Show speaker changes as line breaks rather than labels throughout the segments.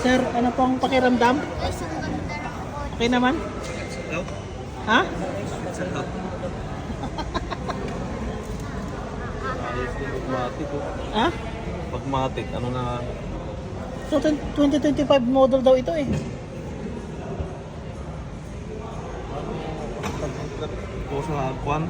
Sir, ano pong pakiramdam? Okay naman? Ha? Ha?
Pagmatic, ano na?
So 2025 model daw ito eh.
Ito sa Kwan.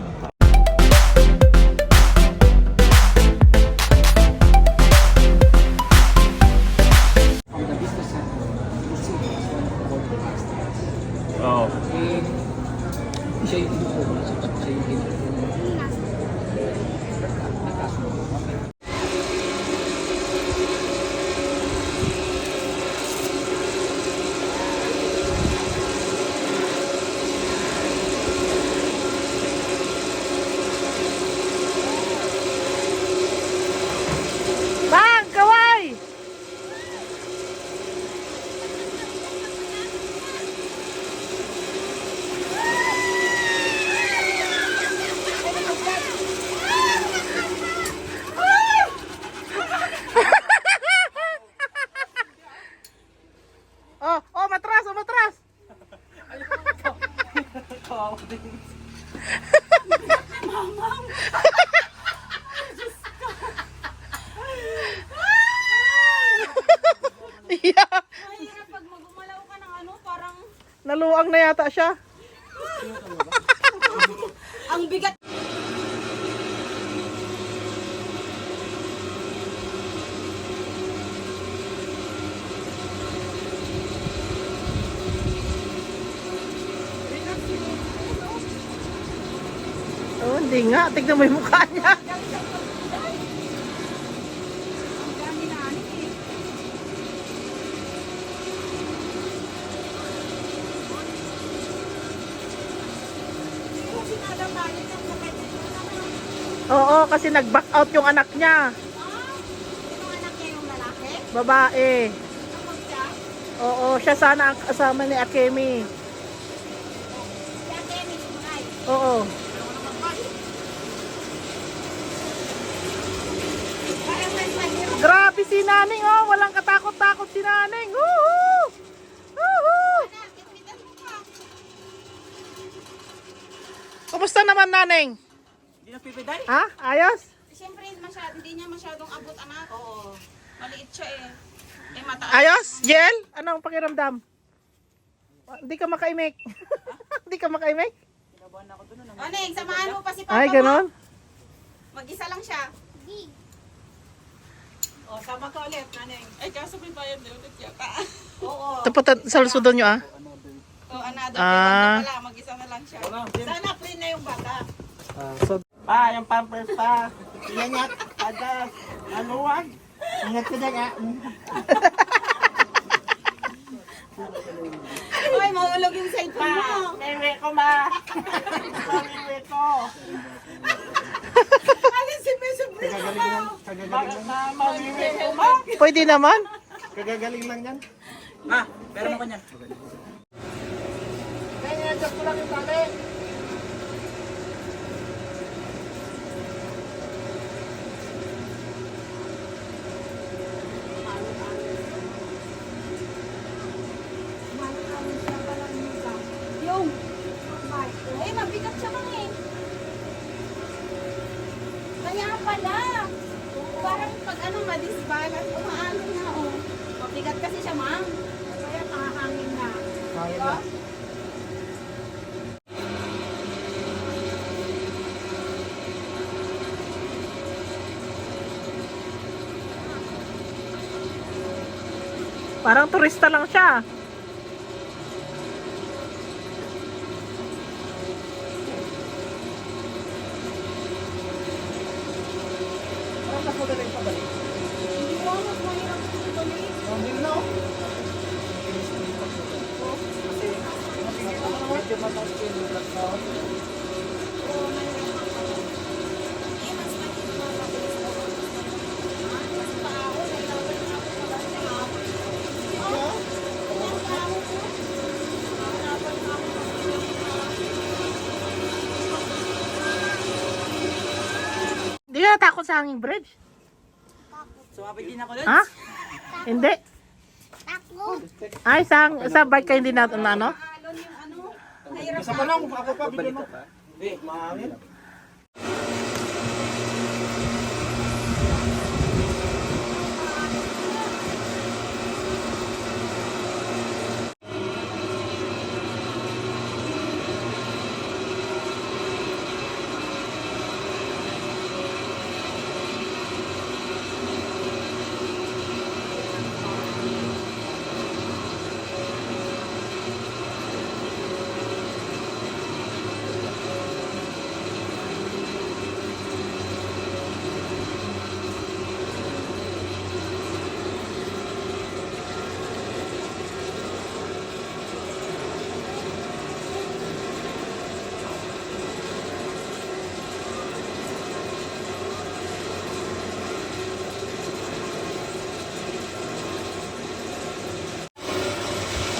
Oo.
Siya yung tinutukoy sa siya yung tinutukoy.
Bang! Kaway! Oh, oh, matras, oh, matras. Yeah,
Mahirap pag magumalaw ka ng ano, parang
naluwang na yata siya.
ang bigat.
Oh, hindi nga. Tignan mo yung mukha niya.
Ang dami na ano eh. Kasi nadamali ng kapatid mo naman.
Oo, kasi nag-back out yung anak niya.
Yung anak niya yung lalaki?
Babae.
Kapag siya?
Oo, siya sana ang kasama ni Akemi.
Siya Kemi, sumay.
Oo.
Parang may mahirap.
Grabe si Naning, oh. Walang katakot-takot si Naning. Woohoo! Woohoo!
Anak, kitmitan mo ka.
Kumusta naman, Naning?
Hindi na pipiday?
Ha? Ayos?
Siyempre, hindi niya masyadong abot anak. Oo. Maliit siya eh. Eh, mataas.
Ayos? Jel? Anong pakiramdam? Hindi ka makaimik. Hindi ka makaimik?
O, Neng, samahan mo pa si Papa
Ay, ganon?
Mag-isa lang siya.
O, sama ka ulit, naneng. Ay, kaso may bayad na ulit yata.
Oo.
Tapat sa lusudan nyo, ah.
O, another
Ah.
pala. Mag-isa na lang siya.
Sana clean na yung bata.
Pa, yung pampers pa. Yan yan. Ada. Aluwag. Ingat ka dyan, ah.
Uy, mahulog yung side pa mo.
Mewe ko, ma. Mewe ko.
Alin si Peso Brito mo?
Mewe ko, ma. Pwede naman.
Kagagaling lang yan.
Ma, pero mo kanyan.
Kaya adjust ko lang yung tali.
Yung. Eh, mabigat siya mga eh. Kaya pala. Parang pag ano, madisbalance, umaalon na oh. Mabigat kasi siya, ma'am. Kaya pakahangin na.
Hangin
Diba?
na. Parang turista lang siya. Parang mas magaling pabalik.
Hindi mo, mas mahirap yung balik.
No? Medyo mataas yung black out.
Oo, mahirap ako. Eh, mas mabilis ako. Mas paako, nailawan na ako sa basta ako. Oh, ang paako ko. Nahirapan na ako.
Hindi ka natakot sa hanging bridge?
Sumabit din ako doon.
Ha? Hindi. Ay, sa bike ka hindi na ano?
Isa pa lang, ako pa, bigyan mo. Eh, mahangin.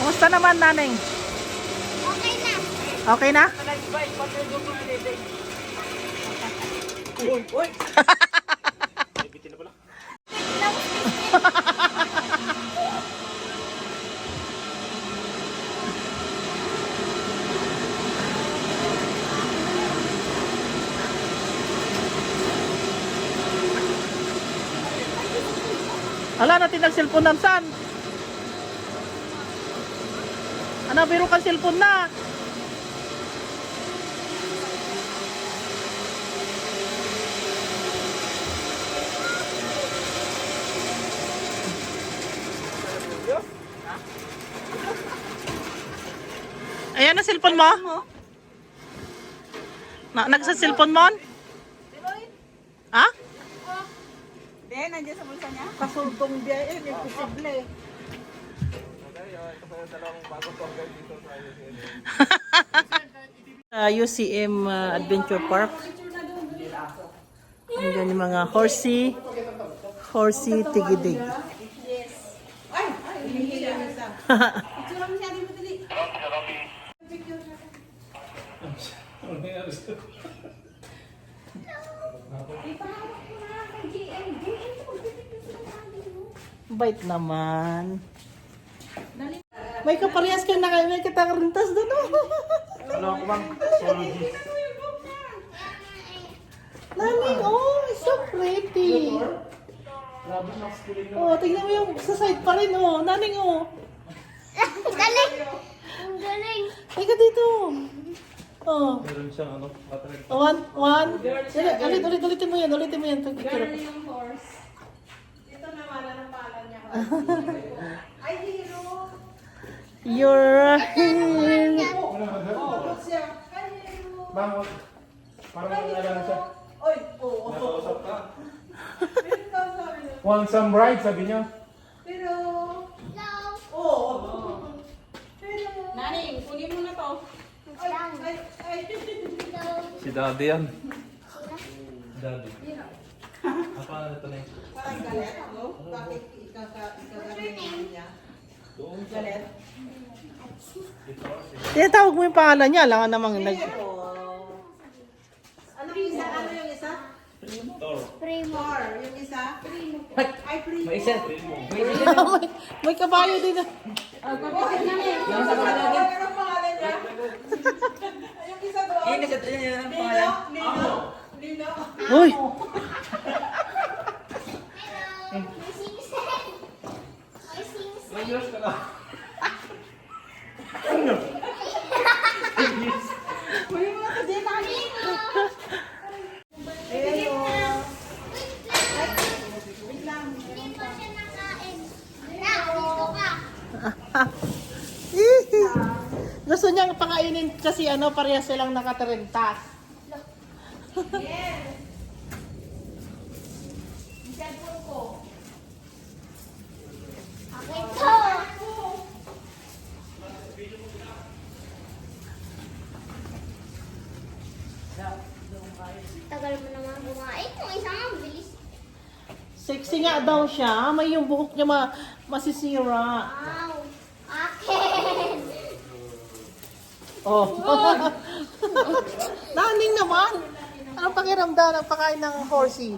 Kumusta naman, Naneng?
Okay na.
Okay na? Ala, natin nag-cellphone ng saan? Ano, biro kang cellphone na. Ayan na cellphone mo. Nagsa-cellphone mo? Ha?
Hindi, nandiyan sa bulsa niya.
Kasultong biyahe, imposible. UCM Adventure Park. Andiyan yung mga horsey tigidig.
Itsura mo siya, di mo dali.
Bait naman. May kaparehas kayo na kayo, may katakarintas doon.
Ano ako bang? Zoology.
Nani, oh, it's so pretty. Oh, tingnan mo yung sa side pa rin, oh. Naning, oh.
Galing. Ang galing.
Ay ka dito. Oh.
Meron siyang ano, battery.
One. Ulitin mo yan. Picture.
Yung horse. Ito naman, anong pala niya? Ay, hero.
You're
Bang, parang nalala siya.
Oy, oo.
Nakausap ka.
Pero sabi niya.
Want some ride, sabi niya.
Pero,
No.
pero. Naning, kunin mo na to. Ay.
No.
Si Daddy yan. Daddy. Apa na ito na yun?
Parang galit, no? Bakit ikagaling niya? Galit?
Tinatawag mo yung pangalan niya. Alam ka namang nag...
Ano yung isa? Ano yung isa?
Primo.
Or, yung isa? Ay, primo.
May isa.
may kabayo din.
Bakit namin? Yung sa pangalan. Anong pangalan niya? Yung isa doon?
Yun, isa yun ang pangalan.
Lino.
Uy!
Hello. May sing-sing. May sing-sing.
May mga kadena.
Primo.
Hello.
Wait lang. Hindi pa siya nakain. Na, dito ka.
Gusto niyang pakainin kasi ano, parehas silang nakatarintas.
Akin to. Tagal mo naman kumain. Kung isa nga, bilis.
Sexy nga daw siya. May yung buhok niya masisira.
Wow. Akin.
Oh. Naning naman. Anong pakiramdam ng pakain ng horsey?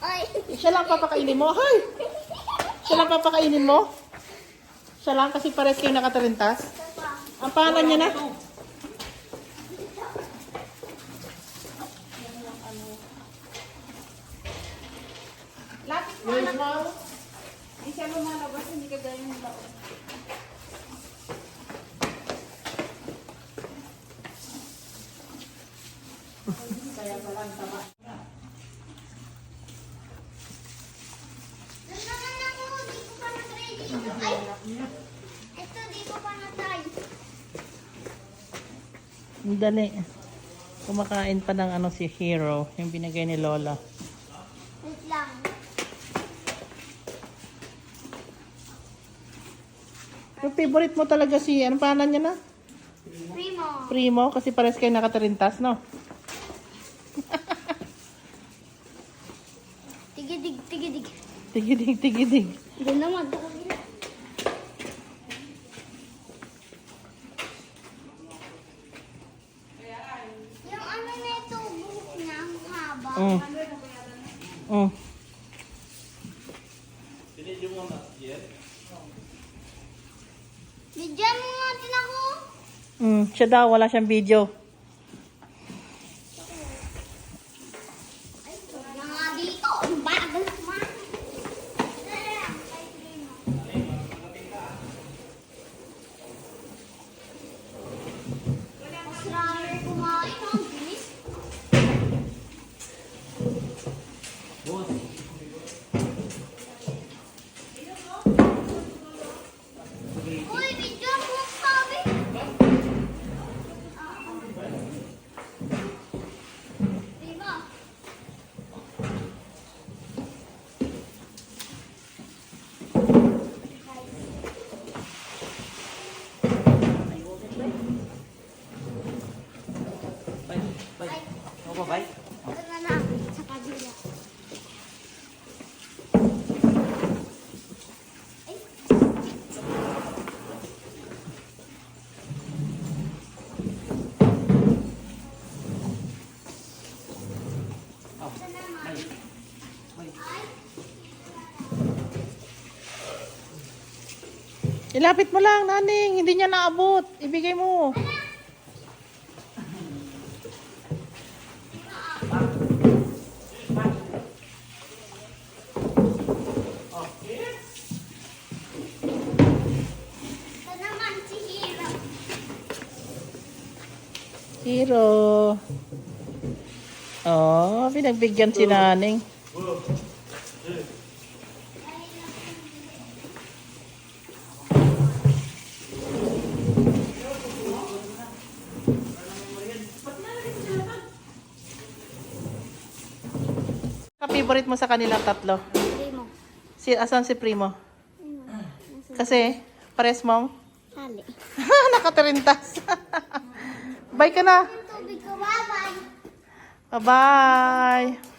Ay.
Siya lang papakainin mo. Hay! Siya lang papakainin mo? Siya lang kasi pares kayo nakatarintas? Ang pangalan niya na?
Lapit mo anak. Hindi siya lumalabas, hindi ka ganyan yung baon.
Naman ako, di ko pa na-try dito. Ay! Ito, di ko pa na-try.
Ang dali. Kumakain pa ng ano si Hero, yung binigay ni Lola.
Wait lang.
Yung favorite mo talaga si, anong pangalan niya na?
Primo.
Primo, kasi pares kayo nakatarintas, no?
Tigidig, tigidig.
Tigidig, tigidig.
Doon naman. Yung ano na ito, buhok niya, ang haba.
Mm. Mm.
Bigyan mo nga din ako.
Siya daw, wala siyang video.
Ay, wala na nga dito. Ang bagal naman. Kay Primo. Mas rami kumain, ang bilis. Uy, bigyan mo ang sabi. Primo.
Ako ba?
Ito na lang, sa kabila. Ay. Ito naman. Ay.
Ilapit mo lang, naning. Hindi niya naabot. Ibigay mo.
Ito naman si Hero.
Hero. Oh, pinagbigyan si naning. Favorite mo sa kanilang tatlo?
Primo.
Asan si Primo? Kasi, pares mong
Hali.
nakatarintas. Bye ka na.
Tubig ko, bye-bye.
Bye-bye.